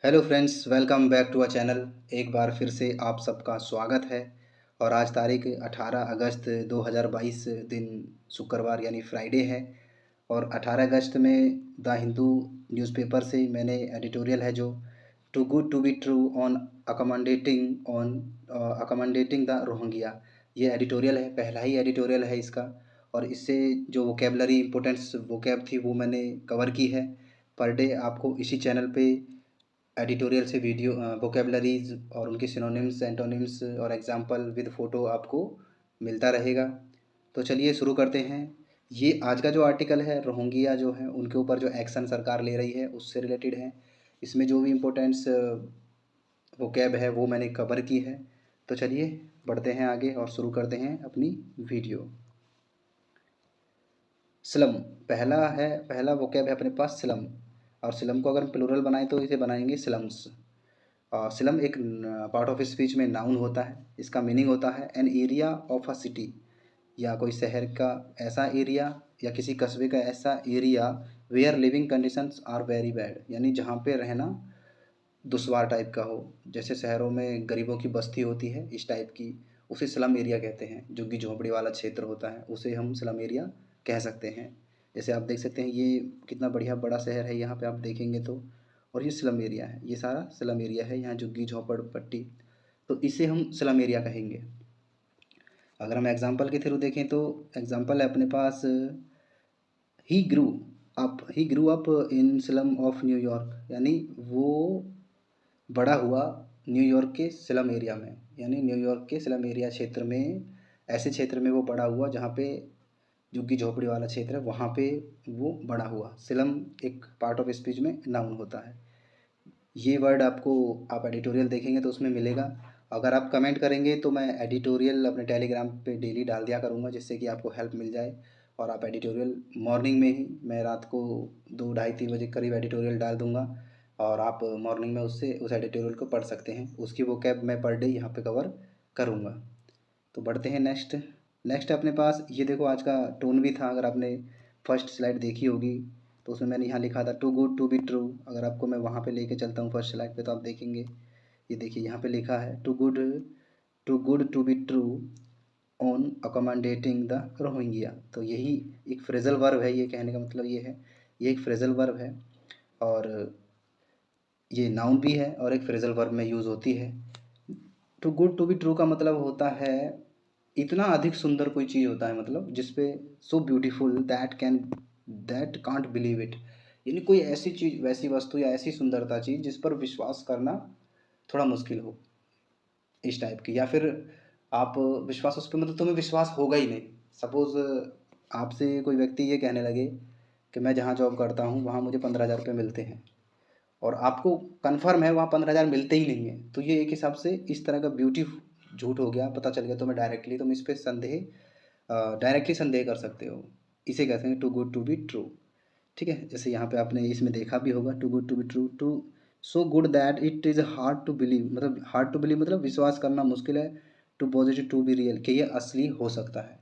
Hello friends, welcome back to a channel. एक बार फिर से आप सबका स्वागत है। और आज तारीख 18 अगस्त 2022 दिन शुक्रवार यानी फ्राइडे है। और 18 अगस्त में द हिंदू न्यूज़पेपर से मैंने एडिटोरियल है जो too good to be true on accommodating the Rohingya, ये एडिटोरियल है, पहला ही एडिटोरियल है इसका। और इससे जो वोकेबलरी इंपॉर्टेंट्स वोकैब थी वो मैंने कवर की है। पर डे आपको इसी चैनल पे एडिटोरियल से वीडियो वोकेबलरीज और उनके सिनोनिम्स एंटोनिम्स और एग्जांपल विद फ़ोटो आपको मिलता रहेगा। तो चलिए शुरू करते हैं। ये आज का जो आर्टिकल है, रोहिंग्या जो है उनके ऊपर जो एक्शन सरकार ले रही है उससे रिलेटेड है। इसमें जो भी इम्पोर्टेंट्स वोकैब है वो मैंने कवर की है। तो चलिए बढ़ते हैं आगे और शुरू करते हैं अपनी वीडियो। स्लम पहला वोकैब है अपने पास, स्लम। और स्लम को अगर हम प्लूरल बनाएं तो इसे बनाएंगे स्लम्स। स्लम एक पार्ट ऑफ स्पीच में नाउन होता है। इसका मीनिंग होता है an area of a city, या कोई शहर का ऐसा एरिया या किसी कस्बे का ऐसा area where living conditions are very bad, यानी जहाँ पे रहना दुश्वार टाइप का हो। जैसे शहरों में गरीबों की बस्ती होती है, इस टाइप की, उसे स्लम एरिया कहते हैं। झुग्गी झोंपड़ी वाला क्षेत्र होता है उसे हम स्लम एरिया कह सकते हैं। जैसे आप देख सकते हैं ये कितना बढ़िया बड़ा शहर है, यहाँ पे आप देखेंगे तो। और ये स्लम एरिया है, ये सारा स्लम एरिया है, यहाँ झुग्गी झोंपड़ पट्टी, तो इसे हम स्लम एरिया कहेंगे। अगर हम एग्जाम्पल के थ्रू देखें तो एग्जाम्पल है अपने पास, he grew he grew up in slum of New York, यानी वो बड़ा हुआ न्यूयॉर्क के स्लम एरिया में, यानी न्यूयॉर्क के स्लम एरिया क्षेत्र में, ऐसे क्षेत्र में वो बड़ा हुआ जहाँ पे झुग्गी झोपड़ी वाला क्षेत्र है, वहाँ पे वो बड़ा हुआ। स्लम एक पार्ट ऑफ स्पीच में नाउन होता है। ये वर्ड आपको, आप एडिटोरियल देखेंगे तो उसमें मिलेगा। अगर आप कमेंट करेंगे तो मैं एडिटोरियल अपने टेलीग्राम पे डेली डाल दिया करूँगा, जिससे कि आपको हेल्प मिल जाए। और आप एडिटोरियल मॉर्निंग में ही, मैं रात को 2 ढाई 3 बजे करीब एडिटोरियल डाल दूँगा, और आप मॉर्निंग में उससे उस एडिटोरियल को पढ़ सकते हैं। उसकी वोकैब मैं पर डे यहाँ पे कवर करूँगा। तो बढ़ते हैं नेक्स्ट। नेक्स्ट अपने पास ये देखो, आज का टोन भी था, अगर आपने फर्स्ट स्लाइड देखी होगी तो उसमें मैंने यहाँ लिखा था too good to be true. अगर आपको मैं वहाँ पे लेके चलता हूँ फर्स्ट स्लाइड पे तो आप देखेंगे, ये देखिए यहाँ पे लिखा है too good to be true on accommodating the Rohingya. तो यही एक फ्रेजल वर्ब है, ये कहने का मतलब ये है, ये एक फ्रेजल वर्ब है। और ये नाउन भी है और एक फ्रेजल वर्ब में यूज़ होती है। Too good to be true का मतलब होता है इतना अधिक सुंदर कोई चीज़ होता है, मतलब जिसपे so beautiful that can't believe it, यानी कोई ऐसी चीज़, वैसी वस्तु या ऐसी सुंदरता चीज़ जिस पर विश्वास करना थोड़ा मुश्किल हो, इस टाइप की। या फिर आप विश्वास उस पर, मतलब तुम्हें विश्वास होगा ही नहीं। सपोज़ आपसे कोई व्यक्ति ये कहने लगे कि मैं जहाँ जॉब करता हूँ वहाँ मुझे 15,000 रुपये मिलते हैं, और आपको कन्फर्म है वहाँ 15,000 मिलते ही नहीं है, तो ये एक हिसाब से इस तरह का ब्यूटी झूठ हो गया, पता चल गया तुम्हें डायरेक्टली, तुम इस पर डायरेक्टली संदेह कर सकते हो। इसे कहते हैं too good to be true. ठीक है, जैसे यहाँ पे आपने इसमें देखा भी होगा, too good to be true, too so good that it is hard to believe, मतलब हार्ड टू बिलीव मतलब विश्वास करना मुश्किल है, too positive to be real, कि ये असली हो सकता है।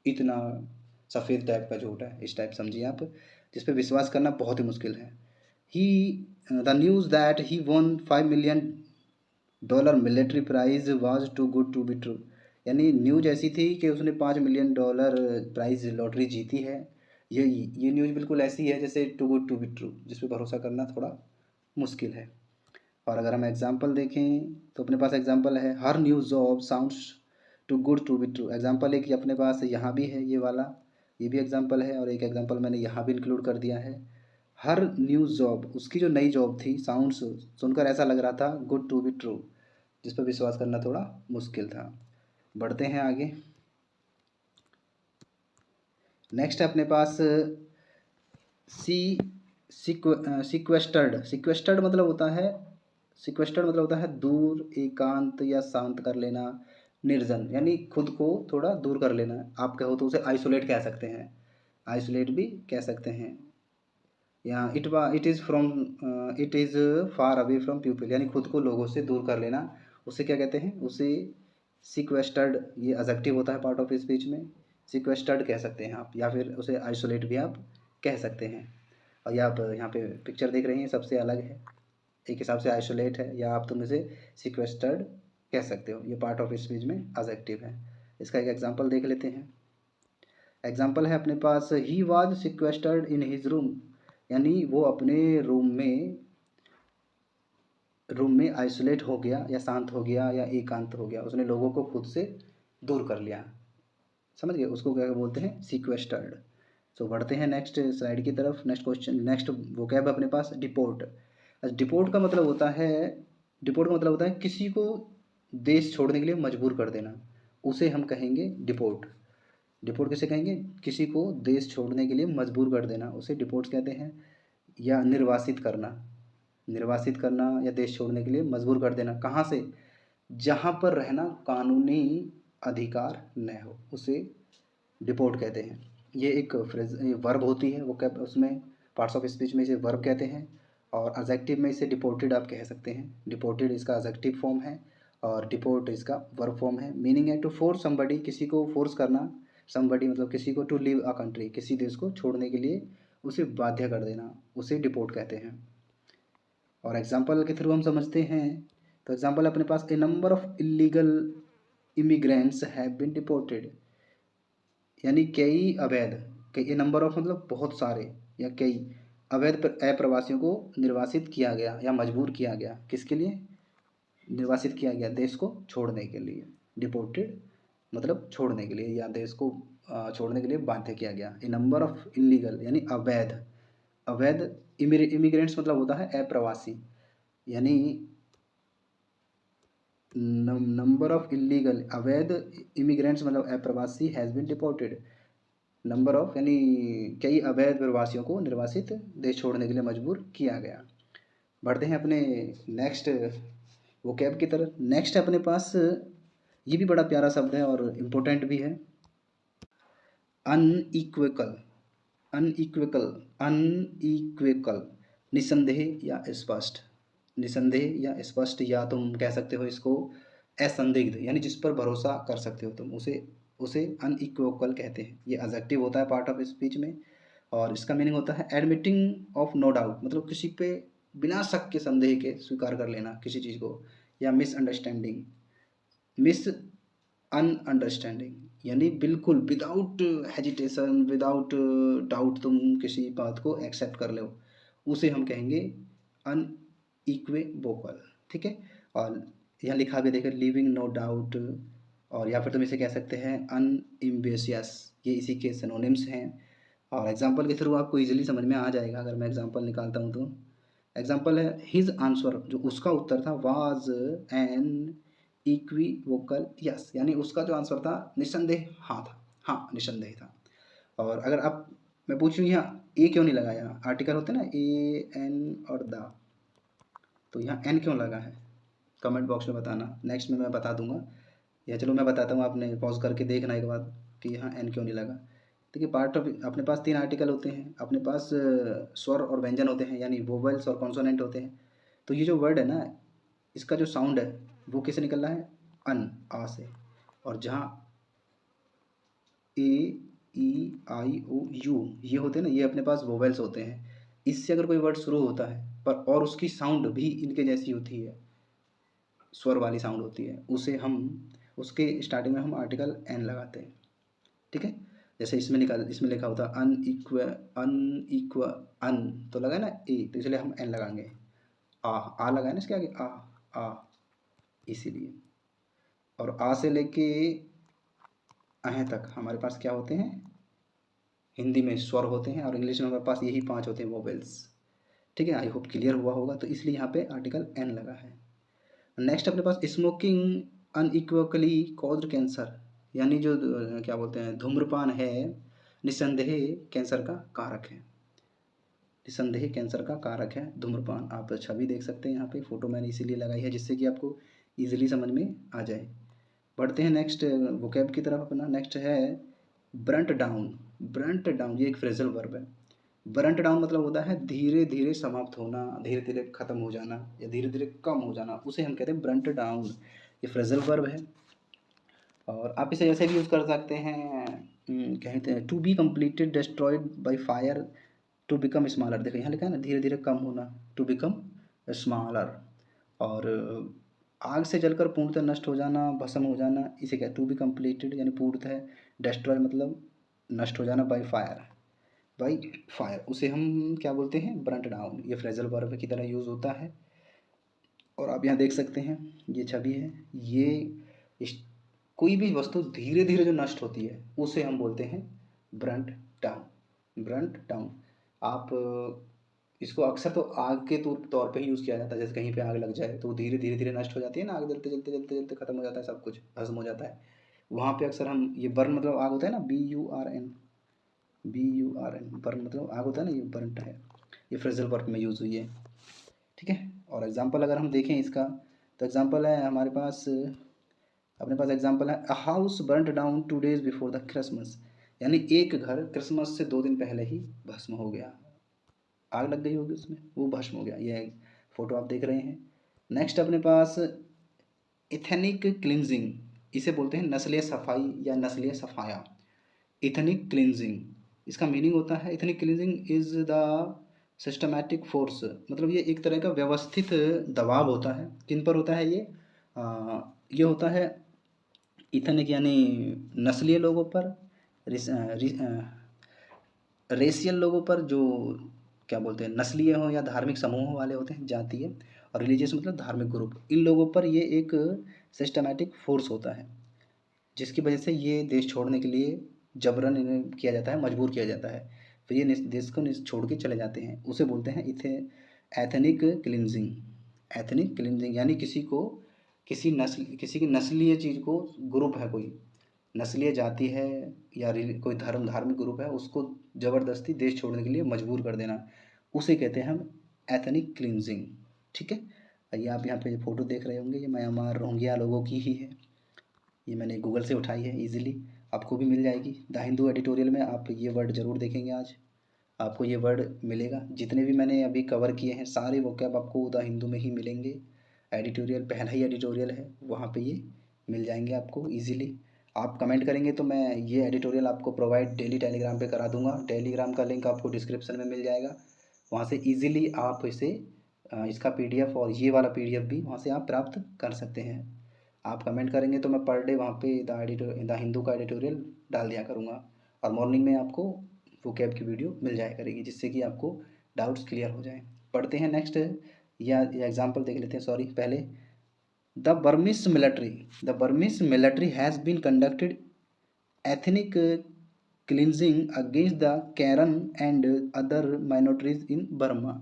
इतना सफ़ेद टाइप का झूठ है, इस टाइप समझिए आप, जिस पे विश्वास करना बहुत ही मुश्किल है। He the news that he won $5 million military prize was too good to be true, यानी न्यूज ऐसी थी कि उसने $5 मिलियन प्राइज लॉटरी जीती है। ये न्यूज़ बिल्कुल ऐसी है जैसे too good to be true, जिस पे भरोसा करना थोड़ा मुश्किल है। और अगर हम एग्जाम्पल देखें तो अपने पास एग्जाम्पल है, her news job sounds too good to be true. Example एक अपने पास यहाँ भी है, ये वाला, ये भी एग्जाम्पल है, और एक एग्जाम्पल मैंने यहाँ भी इंक्लूड कर दिया है। हर न्यूज़ जॉब, उसकी जो नई जॉब थी, साउंड्स सुनकर ऐसा लग रहा था गुड टू बी ट्रू, जिस पर विश्वास करना थोड़ा मुश्किल था। बढ़ते हैं आगे। नेक्स्ट है अपने पास सी सिक्वेस्टर्ड मतलब होता है, सिक्वेस्टर्ड मतलब होता है दूर, एकांत या शांत कर लेना, निर्जन, यानी खुद को थोड़ा दूर कर लेना। आप कहो तो उसे आइसोलेट कह सकते हैं, आइसोलेट भी कह सकते हैं। या it is far away from people, यानी खुद को लोगों से दूर कर लेना, उसे क्या कहते हैं, उसे सिक्वेस्टर्ड, ये एडजेक्टिव होता है पार्ट ऑफ स्पीच में, सिक्वेस्टर्ड कह सकते हैं आप, या फिर उसे आइसोलेट भी आप कह सकते हैं। और ये आप यहाँ पे पिक्चर देख रहे हैं, सबसे अलग है। एक हिसाब से आइसोलेट है, या आप तुम इसे सिक्वेस्टर्ड कह सकते हो। ये पार्ट ऑफ स्पीच में एडजेक्टिव है। इसका एक एग्जांपल देख लेते हैं। एग्जांपल है अपने पास, he was sequestered in his room, यानी वो अपने रूम में आइसोलेट हो गया, या शांत हो गया, या एकांत हो गया, उसने लोगों को खुद से दूर कर लिया। समझ गए, उसको क्या बोलते हैं, सीक्वेस्टर्ड। सो बढ़ते हैं नेक्स्ट स्लाइड की तरफ। नेक्स्ट क्वेश्चन, नेक्स्ट वोकैब अपने पास डिपोर्ट। डिपोर्ट का मतलब होता है, डिपोर्ट का मतलब होता है किसी को देश छोड़ने के लिए मजबूर कर देना, उसे हम कहेंगे डिपोर्ट। डिपोर्ट किसे कहेंगे, किसी को देश छोड़ने के लिए मजबूर कर देना, उसे डिपोर्ट कहते हैं। या निर्वासित करना, निर्वासित करना या देश छोड़ने के लिए मजबूर कर देना। कहाँ से, जहाँ पर रहना कानूनी अधिकार न हो, उसे डिपोर्ट कहते हैं। ये एक फ्रेज, वर्ब होती है, वो क्या उसमें पार्ट्स ऑफ स्पीच में इसे वर्ब कहते हैं, और एडजेक्टिव में इसे डिपोर्टेड आप कह सकते हैं। डिपोर्टेड इसका एडजेक्टिव फॉर्म है, और डिपोर्ट इसका वर्ब फॉर्म है। मीनिंग है टू फोर्स समबडी, किसी को फोर्स करना, समबडी मतलब किसी को, टू लीव अ कंट्री, किसी देश को छोड़ने के लिए उसे बाध्य कर देना, उसे डिपोर्ट कहते हैं। और एग्जाम्पल के थ्रू हम समझते हैं। तो एग्जाम्पल अपने पास, a number of illegal immigrants have been deported, यानी कई अवैध, कई नंबर ऑफ मतलब बहुत सारे, या कई अवैध अप्रवासियों को निर्वासित किया गया या मजबूर किया गया, किसके लिए निर्वासित किया गया, देश को छोड़ने के लिए। डिपोर्टेड मतलब छोड़ने के लिए, या देश को छोड़ने के लिए बाध्य किया गया। ए नंबर ऑफ इलीगल यानी अवैध, अवैध इमिग्रेंट्स मतलब होता है अप्रवासी, यानी नंबर ऑफ इलीगल अवैध इमिग्रेंट्स मतलब अप्रवासी has been deported. Number of यानी कई अवैध प्रवासियों को निर्वासित, देश छोड़ने के लिए मजबूर किया गया। बढ़ते हैं अपने नेक्स्ट वोकैब की तरफ। नेक्स्ट अपने पास, ये भी बड़ा प्यारा शब्द है और इम्पोर्टेंट भी है, अनइक्वेकल। अनइक्वेकल, अनइक्वेकल निसंदेह या स्पष्ट, निसंदेह या स्पष्ट, या तुम कह सकते हो इसको असंदिग्ध, यानी जिस पर भरोसा कर सकते हो तुम, उसे उसे अनइक्वेकल कहते हैं। ये एडजेक्टिव होता है पार्ट ऑफ स्पीच में, और इसका मीनिंग होता है एडमिटिंग ऑफ नो डाउट, मतलब किसी पे बिना शक के, संदेह के स्वीकार कर लेना किसी चीज़ को। या मिसअंडरस्टैंडिंग, मिस अनअंडरस्टैंडिंग यानी बिल्कुल विदाउट हेजिटेशन, विदाउट डाउट तुम किसी बात को एक्सेप्ट कर लो, उसे हम कहेंगे अनइक्वेवोकल। ठीक है, और यहाँ लिखा भी देखो, लिविंग नो डाउट, और या फिर तुम इसे कह सकते हैं अनएम्बिशियस, ये इसी के सिनोनिम्स हैं। और एग्जांपल के थ्रू आपको इजीली समझ में आ जाएगा अगर मैं एग्जांपल निकालता हूँ तो। एग्जांपल है, हिज आंसर, जो उसका उत्तर था, वाज एन इक्विवोकल यस, यानी उसका जो आंसर था निस्संदेह हाँ था, हाँ निस्संदेह था। और अगर आप, मैं पूछूँ यहाँ ए क्यों नहीं लगाया, आर्टिकल होते हैं ना ए एन और द, तो यहाँ एन क्यों लगा है, कमेंट बॉक्स में बताना, नेक्स्ट में मैं बता दूंगा, या चलो मैं बताता हूँ, आपने पॉज करके देखना एक बार कि यहाँ एन क्यों नहीं लगा। देखिए पार्ट ऑफ, अपने पास 3 आर्टिकल होते हैं, अपने पास स्वर और व्यंजन होते हैं, यानी वोवेल्स और कॉन्सोनेंट होते हैं। तो ये जो वर्ड है ना, इसका जो साउंड है वो किससे निकल रहा है, अन, आ से। और जहाँ ए ई आई ओ यू ये होते हैं ना, ये अपने पास वोवेल्स होते हैं। इससे अगर कोई वर्ड शुरू होता है पर और उसकी साउंड भी इनके जैसी होती है, स्वर वाली साउंड होती है, उसे हम, उसके स्टार्टिंग में हम आर्टिकल एन लगाते हैं। ठीक है, जैसे इसमें निकाल, इसमें लिखा होता है अनइक्व अन, तो लगा ना ए, तो इसलिए हम एन लगाएंगे। आ लगाए ना इसके आगे, आ इसीलिए। और आ से लेके अह तक हमारे पास क्या होते हैं, हिंदी में स्वर होते हैं, और इंग्लिश में हमारे पास यही 5 होते हैं वोवेल्स। ठीक है, आई होप क्लियर हुआ होगा, तो इसलिए यहाँ पे आर्टिकल एन लगा है। नेक्स्ट अपने पास, स्मोकिंग अनइक्वली कॉज्ड कैंसर, यानी जो क्या बोलते हैं, धूम्रपान है निस्संदेह कैंसर का कारक है, निस्संदेह कैंसर का कारक है धूम्रपान। आप छवि देख सकते हैं यहाँ पे, फोटो मैंने इसीलिए लगाई है जिससे कि आपको इजीली समझ में आ जाए। बढ़ते हैं नेक्स्ट वोकैब की तरफ अपना। नेक्स्ट है ब्रंट डाउन। ब्रंट डाउन ये एक फ्रेजल वर्ब है। ब्रंट डाउन मतलब होता है धीरे धीरे समाप्त होना, धीरे धीरे खत्म हो जाना, या धीरे धीरे कम हो जाना, उसे हम कहते हैं ब्रंट डाउन। ये फ्रेजल वर्ब है, और आप इसे ऐसे भी यूज़ कर सकते हैं, कहते हैं to be completed destroyed by fire to become smaller. देखो यहाँ लिखा है ना, धीरे धीरे कम होना, टू बिकम स्मॉलर। और आग से जलकर पूर्णतः नष्ट हो जाना, भस्म हो जाना, इसे कहते टू बी कंप्लीटेड यानी पूर्णतः। डिस्ट्रॉय मतलब नष्ट हो जाना बाय फायर। बाय फायर उसे हम क्या बोलते हैं, ब्रंट डाउन। ये फ्रेजल वर्ब की तरह यूज़ होता है। और आप यहाँ देख सकते हैं ये छवि है, ये इस कोई भी वस्तु धीरे धीरे जो नष्ट होती है उसे हम बोलते हैं ब्रंट डाउन। Brunt down. आप इसको अक्सर तो आग के तौर पे ही यूज़ किया जाता है। जैसे कहीं पे आग लग जाए तो वो धीरे धीरे धीरे नष्ट हो जाती है ना, आग जलते जलते जलते जलते खत्म हो जाता है, सब कुछ भस्म हो जाता है। वहाँ पे अक्सर हम ये बर्न मतलब आग होता है ना, BURN, BURN बर्न मतलब आग होता है ना, ये बर्नट है। ये फ्रेजल वर्ब में यूज़ हुई है, ठीक है। और एग्जांपल अगर हम देखें इसका, तो एग्जांपल है हमारे पास, अपने पास एग्जांपल है, a house burnt down 2 days before the Christmas. यानी एक घर क्रिसमस से 2 दिन पहले ही भस्म हो गया, आग लग गई होगी उसमें, वो भस्म हो गया। ये फोटो आप देख रहे हैं। नेक्स्ट अपने पास इथेनिक क्लिनजिंग, इसे बोलते हैं नस्लीय सफाई या नस्लीय सफाया। इथेनिक क्लिनजिंग, इसका मीनिंग होता है, ethnic cleansing is the systematic force, मतलब ये एक तरह का व्यवस्थित दबाव होता है। किन पर होता है ये? ये होता है इथनिक यानी नस्लीय लोगों पर, रेशियल लोगों पर, जो क्या बोलते हैं, नस्लीय हो या धार्मिक समूहों वाले होते हैं, जातीय। और रिलीजियस मतलब धार्मिक ग्रुप, इन लोगों पर ये एक सिस्टमैटिक फोर्स होता है, जिसकी वजह से ये देश छोड़ने के लिए जबरन इन्हें किया जाता है, मजबूर किया जाता है। फिर ये देश को छोड़ के चले जाते हैं, उसे बोलते हैं इथे एथनिक क्लिनजिंग। एथनिक क्लिनजिंग यानी किसी को, किसी नस्ल, किसी की नस्लीय चीज़ को, ग्रुप है कोई नस्लीय जाति है या कोई धार्मिक ग्रुप है, उसको ज़बरदस्ती देश छोड़ने के लिए मजबूर कर देना, उसे कहते हैं हम एथनिक क्लिनजिंग, ठीक है। ये आप यहाँ पे फ़ोटो देख रहे होंगे, ये म्यांमार रोहिंग्या लोगों की ही है। ये मैंने गूगल से उठाई है, इजीली आपको भी मिल जाएगी। द हिंदू एडिटोरियल में आप ये वर्ड ज़रूर देखेंगे, आज आपको ये वर्ड मिलेगा। जितने भी मैंने अभी कवर किए हैं सारे वोकैब आपको द हिंदू में ही मिलेंगे। एडिटोरियल पहला ही एडिटोरियल है, वहाँ पे ये मिल जाएंगे आपको ईज़िली। आप कमेंट करेंगे तो मैं ये एडिटोरियल आपको प्रोवाइड डेली टेलीग्राम पे करा दूंगा। टेलीग्राम का लिंक आपको डिस्क्रिप्शन में मिल जाएगा, वहाँ से ईज़िली आप इसे इसका PDF और ये वाला PDF भी वहाँ से आप प्राप्त कर सकते हैं। आप कमेंट करेंगे तो मैं पर डे वहाँ पे द हिंदू का एडिटोरियल डाल दिया करूँगा, और मॉर्निंग में आपको वो कैब की वीडियो मिल जाया करेगी, जिससे कि आपको डाउट्स क्लियर हो जाएं। पढ़ते हैं नेक्स्ट, या एग्जांपल देख लेते हैं। सॉरी, पहले the Burmese military has been conducted ethnic cleansing against the Karen and other minorities in Burma.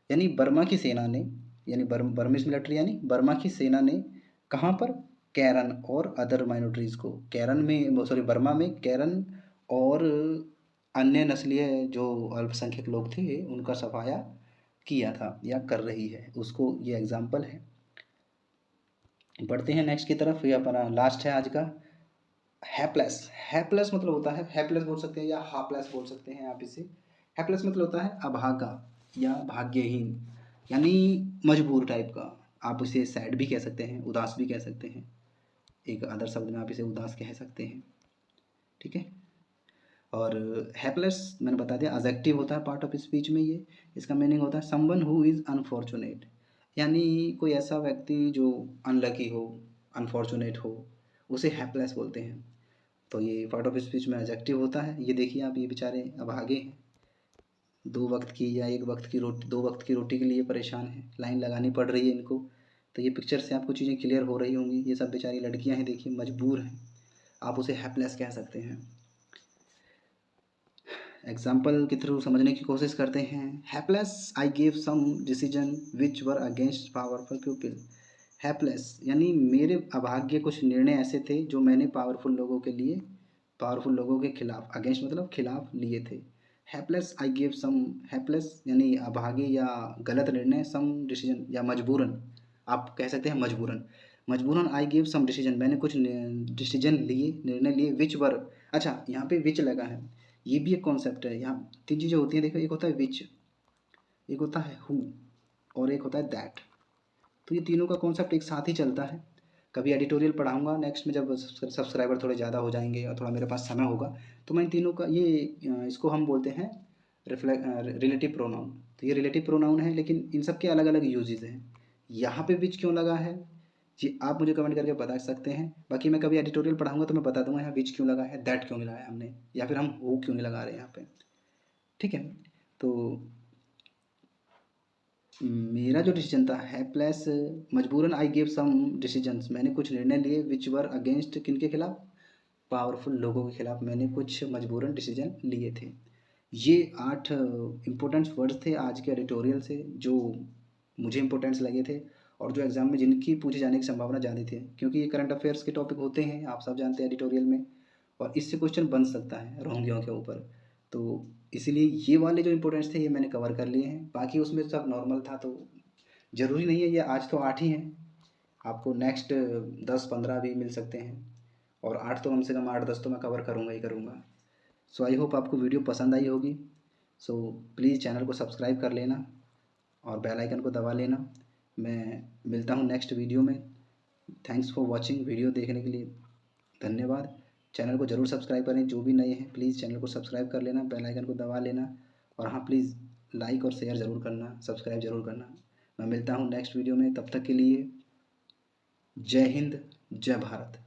यानी बर्मा की सेना ने, यानी बर्मिस मिलिट्री यानी बर्मा की सेना ने कहाँ पर, कैरन और अदर माइनॉरिटीज़ को, कैरन में सॉरी बर्मा में कैरन और अन्य नस्लीय जो अल्पसंख्यक लोग थे उनका सफाया किया था या कर रही है, उसको ये एग्जाम्पल है। बढ़ते हैं नेक्स्ट की तरफ। ये अपना लास्ट है आज का, हैप्लेस। हैप्लेस मतलब होता है, हैप्लेस बोल सकते हैं या हाप्लेस बोल सकते हैं आप इसे। हैप्लेस मतलब होता है अभागा या भाग्यहीन, यानी मजबूर टाइप का। आप इसे सैड भी कह सकते हैं, उदास भी कह सकते हैं, एक अदर शब्द में आप इसे उदास कह सकते हैं, ठीक है। और हैप्लेस मैंने बता दिया एडजेक्टिव होता है पार्ट ऑफ स्पीच में ये। इसका मीनिंग होता है समवन हु इज़ अनफॉर्चुनेट, यानी कोई ऐसा व्यक्ति जो अनलकी हो, अनफॉर्चुनेट हो, उसे हैप्लेस बोलते हैं। तो ये पार्ट ऑफ स्पीच में एडजेक्टिव होता है। ये देखिए आप, ये बेचारे अब आगे हैं, 2 वक्त की या 1 वक्त की रोटी, 2 वक्त की रोटी के लिए परेशान हैं, लाइन लगानी पड़ रही है इनको। तो ये पिक्चर से आपको चीज़ें क्लियर हो रही होंगी। ये सब बेचारी लड़कियां हैं, देखिए मजबूर हैं, आप उसे हैप्लेस कह सकते हैं। एग्जाम्पल के थ्रू समझने की कोशिश करते हैं। Hapless I gave some decision which were against powerful people. Hapless यानी मेरे अभाग्य कुछ निर्णय ऐसे थे जो मैंने पावरफुल लोगों के लिए, पावरफुल लोगों के खिलाफ, अगेंस्ट मतलब खिलाफ लिए थे। Hapless I gave some, hapless यानी अभागे या गलत निर्णय, सम डिसीजन या मजबूरन, आप कह सकते हैं मजबूरन। मजबूरन आई गिव सम डिसीजन, मैंने कुछ डिसीजन लिए, निर्णय लिए, विच वर, अच्छा यहाँ पे विच लगा है, ये भी एक कॉन्सेप्ट है। यहाँ 3 चीज़ें होती हैं, देखो, एक होता है विच, एक होता है हु, और एक होता है दैट। तो ये तीनों का कॉन्सेप्ट एक साथ ही चलता है। कभी एडिटोरियल पढ़ाऊंगा नेक्स्ट में, जब सब्सक्राइबर थोड़े ज़्यादा हो जाएंगे और थोड़ा मेरे पास समय होगा, तो मैं इन तीनों का ये इसको हम बोलते हैं रिलेटिव प्रोनाउन। तो ये रिलेटिव प्रोनाउन है, लेकिन इन सब के अलग अलग यूजेज हैं। यहाँ पे विच क्यों लगा है जी, आप मुझे कमेंट करके बता सकते हैं। बाकी मैं कभी एडिटोरियल पढ़ाऊंगा तो मैं बता दूंगा यहाँ विच क्यों लगा है, दैट क्यों लगाया हमने, या फिर हम हु क्यों नहीं लगा रहे हैं यहाँ पे। ठीक है, तो मेरा जो डिसीजन था है प्लस मजबूरन आई गिव सम डिसीजंस, मैंने कुछ निर्णय लिए विच वर अगेंस्ट, किन के खिलाफ, पावरफुल लोगों के खिलाफ मैंने कुछ मजबूरन डिसीजन लिए थे। ये 8 इम्पोर्टेंट वर्ड्स थे आज के एडिटोरियल से, जो मुझे इम्पोर्टेंट्स लगे थे और जो एग्ज़ाम में जिनकी पूछे जाने की संभावना ज़्यादा थी, क्योंकि ये करंट अफेयर्स के टॉपिक होते हैं, आप सब जानते हैं एडिटोरियल में, और इससे क्वेश्चन बन सकता है रोंगियों के ऊपर। तो इसीलिए ये वाले जो इम्पोर्टेंट्स थे ये मैंने कवर कर लिए हैं, बाकी उसमें सब नॉर्मल था, तो ज़रूरी नहीं है ये आज तो 8 ही हैं, आपको नेक्स्ट 10-15 भी मिल सकते हैं, और 8 तो कम से कम 8-10 तो मैं कवर करूँगा ही करूँगा। सो आई होप आपको वीडियो पसंद आई होगी। सो प्लीज़ चैनल को सब्सक्राइब कर लेना और बेल आइकन को दबा लेना। मैं मिलता हूँ नेक्स्ट वीडियो में। थैंक्स फॉर वॉचिंग, वीडियो देखने के लिए धन्यवाद। चैनल को ज़रूर सब्सक्राइब करें, जो भी नए हैं प्लीज़ चैनल को सब्सक्राइब कर लेना, बेल आइकन को दबा लेना, और हाँ प्लीज़ लाइक और शेयर ज़रूर करना, सब्सक्राइब ज़रूर करना। मैं मिलता हूँ नेक्स्ट वीडियो में, तब तक के लिए जय हिंद, जय भारत।